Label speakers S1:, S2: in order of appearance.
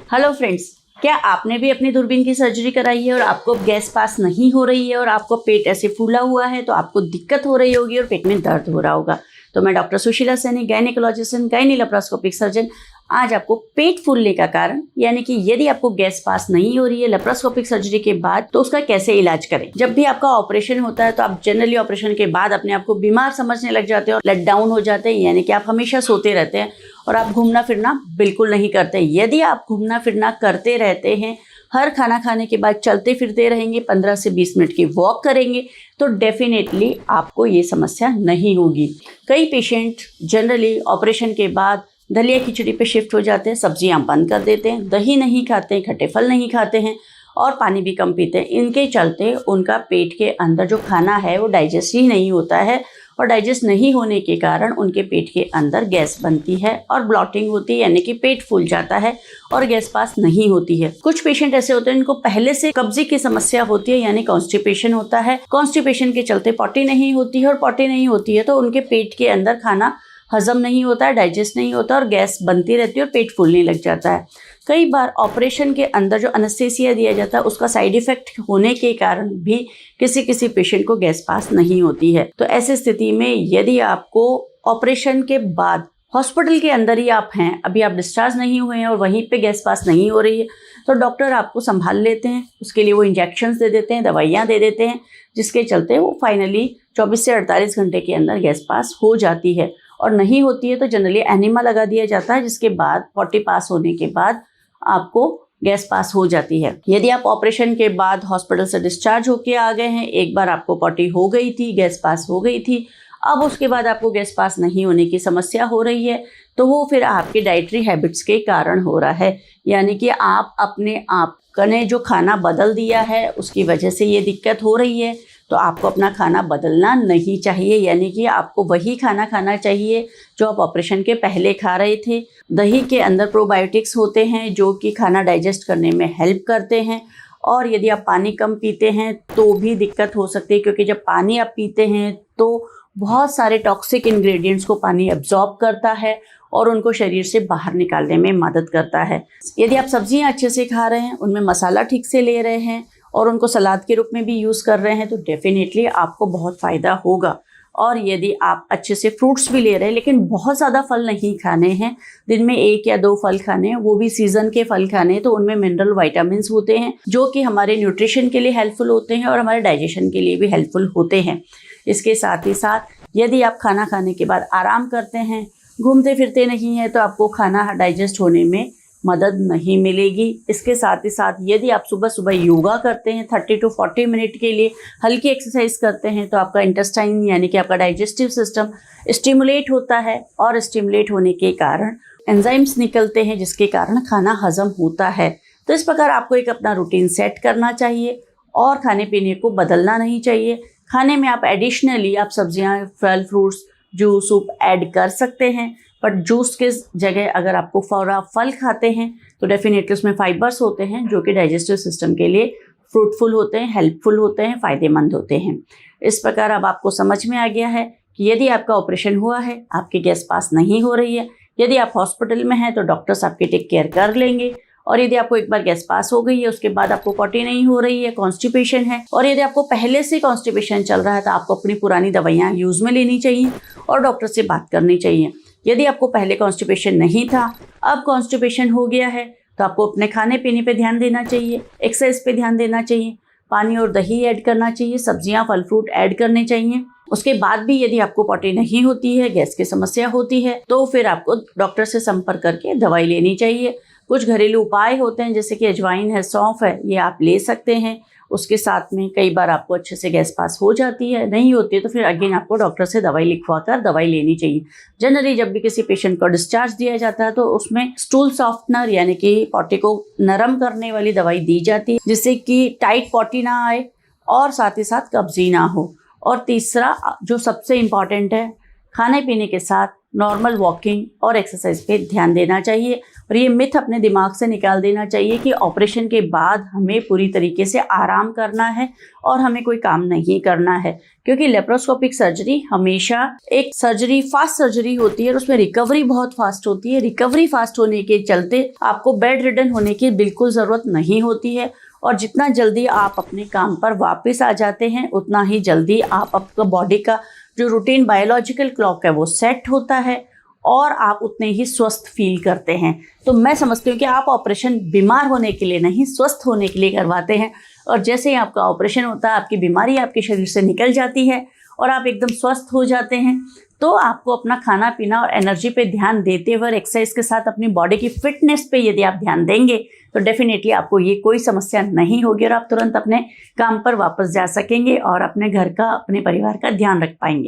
S1: Hello friends, क्या आपने भी अपनी दूरबीन की सर्जरी कराई है और आपको गैस पास नहीं हो रही है और आपको पेट ऐसे फूला हुआ है तो आपको दिक्कत हो रही होगी और पेट में दर्द हो रहा होगा। तो मैं doctor Sushila Saini, gynaecologist and gynae laparoscopic surgeon, आज आपको पेट फूलने का कारण यानी कि यदि आपको गैस पास नहीं हो रही है लेप्रोस्कोपिक सर्जरी के बाद तो उसका कैसे इलाज करें। जब भी आपका ऑपरेशन होता है तो आप जनरली ऑपरेशन के बाद अपने आप को बीमार समझने लग जाते हैं और लेट डाउन हो जाते हैं, यानी कि आप हमेशा सोते रहते हैं और आप घूमना फिरना बिल्कुल नहीं करते। यदि आप घूमना फिरना करते रहते हैं, हर खाना खाने के बाद चलते फिरते रहेंगे, 15 से 20 मिनट की वॉक करेंगे तो डेफिनेटली आपको ये समस्या नहीं होगी। कई पेशेंट जनरली ऑपरेशन के बाद दलिया खिचड़ी पे शिफ्ट हो जाते हैं, सब्जियां बंद कर देते हैं, दही नहीं खाते हैं, खट्टे फल नहीं खाते हैं और पानी भी कम पीते हैं। इनके चलते उनका पेट के अंदर जो खाना है वो डाइजेस्ट ही नहीं होता है और डाइजेस्ट नहीं होने के कारण उनके पेट के अंदर गैस बनती है और ब्लॉटिंग होती है, यानी कि पेट फूल जाता है और गैस पास नहीं होती है। कुछ पेशेंट ऐसे होते हैं इनको पहले से कब्जे की समस्या होती है, यानी कॉन्स्टिपेशन होता है। कॉन्स्टिपेशन के चलते पॉटी नहीं होती है और पॉटी नहीं होती है तो उनके पेट के अंदर खाना हजम नहीं होता है, डाइजेस्ट नहीं होता और गैस बनती रहती है और पेट फूलने लग जाता है। कई बार ऑपरेशन के अंदर जो एनेस्थीसिया दिया जाता है उसका साइड इफेक्ट होने के कारण भी किसी पेशेंट को गैस पास नहीं होती है। तो ऐसी स्थिति में यदि आपको ऑपरेशन के बाद हॉस्पिटल के अंदर ही आप हैं, अभी आप डिस्चार्ज नहीं हुए हैं और वहीं पे गैस पास नहीं हो रही है, तो डॉक्टर आपको संभाल लेते हैं। उसके लिए वो इंजेक्शंस दे देते हैं, दवाइयाँ दे देते हैं, जिसके चलते वो फाइनली 24 से 48 घंटे के अंदर गैस पास हो जाती है। और नहीं होती है तो जनरली एनिमा लगा दिया जाता है, जिसके बाद 40 पास होने के बाद आपको गैस पास हो जाती है। यदि आप ऑपरेशन के बाद हॉस्पिटल से डिस्चार्ज होके आ गए हैं, एक बार आपको पॉटी हो गई थी, गैस पास हो गई थी, अब उसके बाद आपको गैस पास नहीं होने की समस्या हो रही है, तो वो फिर आपकी डाइटरी हैबिट्स के कारण हो रहा है। यानी कि आप अपने आप ने जो खाना बदल दिया है उसकी वजह से ये दिक्कत हो रही है। तो आपको अपना खाना बदलना नहीं चाहिए, यानी कि आपको वही खाना खाना चाहिए जो आप ऑपरेशन के पहले खा रहे थे। दही के अंदर प्रोबायोटिक्स होते हैं जो कि खाना डाइजेस्ट करने में हेल्प करते हैं। और यदि आप पानी कम पीते हैं तो भी दिक्कत हो सकती है, क्योंकि जब पानी आप पीते हैं तो बहुत सारे टॉक्सिक इंग्रेडिएंट्स को पानी एब्जॉर्ब करता है और उनको शरीर से बाहर निकालने में मदद करता है। यदि आप सब्जियां अच्छे से खा रहे हैं, उनमें मसाला ठीक से ले रहे हैं और उनको सलाद के रूप में भी यूज़ कर रहे हैं तो डेफिनेटली आपको बहुत फ़ायदा होगा। और यदि आप अच्छे से फ्रूट्स भी ले रहे हैं लेकिन बहुत ज़्यादा फल नहीं खाने हैं, दिन में 1 या 2 फल खाने हैं, वो भी सीज़न के फल खाने हैं, तो उनमें मिनरल विटामिन्स होते हैं जो कि हमारे न्यूट्रिशन के लिए हेल्पफुल होते हैं और हमारे डाइजेशन के लिए भी हेल्पफुल होते हैं। इसके साथ ही साथ यदि आप खाना खाने के बाद आराम करते हैं, घूमते फिरते नहीं हैं, तो आपको खाना डाइजेस्ट होने में मदद नहीं मिलेगी। इसके साथ ही साथ यदि आप सुबह सुबह योगा करते हैं 30 to 40 मिनट के लिए, हल्की एक्सरसाइज करते हैं, तो आपका इंटेस्टाइन यानी कि आपका डाइजेस्टिव सिस्टम स्टिमुलेट होता है और स्टिमुलेट होने के कारण एंजाइम्स निकलते हैं जिसके कारण खाना हजम होता है। तो इस प्रकार आपको एक अपना रूटीन सेट करना चाहिए और खाने पीने को बदलना नहीं चाहिए। खाने में आप एडिशनली आप सब्जियां, फल, फ्रूट्स, जूस, सूप ऐड कर सकते हैं, बट जूस के जगह अगर आपको फल खाते हैं तो डेफिनेटली उसमें फाइबर्स होते हैं जो कि डाइजेस्टिव सिस्टम के लिए फ्रूटफुल होते हैं, हेल्पफुल होते हैं, फ़ायदेमंद होते हैं। इस प्रकार अब आपको समझ में आ गया है कि यदि आपका ऑपरेशन हुआ है, आपकी गैस पास नहीं हो रही है, यदि आप हॉस्पिटल में हैं तो डॉक्टर्स आपकी टेक केयर कर लेंगे। और यदि आपको एक बार गैस पास हो गई है, उसके बाद आपको पॉटी नहीं हो रही है, कॉन्स्टिपेशन है, और यदि आपको पहले से कॉन्स्टिपेशन चल रहा है तो आपको अपनी पुरानी दवाइयाँ यूज़ में लेनी चाहिए और डॉक्टर से बात करनी चाहिए। यदि आपको पहले कॉन्स्टिपेशन नहीं था, अब कॉन्स्टिपेशन हो गया है, तो आपको अपने खाने पीने पे ध्यान देना चाहिए, एक्सरसाइज पे ध्यान देना चाहिए, पानी और दही ऐड करना चाहिए, सब्जियां, फल, फ्रूट ऐड करने चाहिए। उसके बाद भी यदि आपको पॉटी नहीं होती है, गैस की समस्या होती है, तो फिर आपको डॉक्टर से संपर्क करके दवाई लेनी चाहिए। कुछ घरेलू उपाय होते हैं जैसे कि अजवाइन है, सौंफ है, ये आप ले सकते हैं। उसके साथ में कई बार आपको अच्छे से गैस पास हो जाती है, नहीं होती है तो फिर अगेन आपको डॉक्टर से दवाई लिखवा कर दवाई लेनी चाहिए। जनरली जब भी किसी पेशेंट को डिस्चार्ज दिया जाता है तो उसमें स्टूल सॉफ्टनर यानी कि पॉटी को नरम करने वाली दवाई दी जाती है, जिससे कि टाइट पॉटी ना आए और साथ ही साथ कब्जी ना हो। और तीसरा जो सबसे इम्पॉर्टेंट है, खाने पीने के साथ नॉर्मल वॉकिंग और एक्सरसाइज पे ध्यान देना चाहिए। और ये मिथ अपने दिमाग से निकाल देना चाहिए कि ऑपरेशन के बाद हमें पूरी तरीके से आराम करना है और हमें कोई काम नहीं करना है, क्योंकि लेप्रोस्कोपिक सर्जरी हमेशा एक सर्जरी फास्ट सर्जरी होती है और उसमें रिकवरी बहुत फास्ट होती है। रिकवरी फास्ट होने के चलते आपको बेड रिडन होने की बिल्कुल ज़रूरत नहीं होती है और जितना जल्दी आप अपने काम पर वापस आ जाते हैं उतना ही जल्दी आपका बॉडी का जो रूटीन बायोलॉजिकल क्लॉक है वो सेट होता है और आप उतने ही स्वस्थ फील करते हैं। तो मैं समझती हूँ कि आप ऑपरेशन बीमार होने के लिए नहीं, स्वस्थ होने के लिए करवाते हैं और जैसे ही आपका ऑपरेशन होता है आपकी बीमारी आपके शरीर से निकल जाती है और आप एकदम स्वस्थ हो जाते हैं। तो आपको अपना खाना पीना और एनर्जी पे ध्यान देते हुए एक्सरसाइज के साथ अपनी बॉडी की फिटनेस पे यदि आप ध्यान देंगे तो डेफिनेटली आपको ये कोई समस्या नहीं होगी और आप तुरंत अपने काम पर वापस जा सकेंगे और अपने घर का, अपने परिवार का ध्यान रख पाएंगे।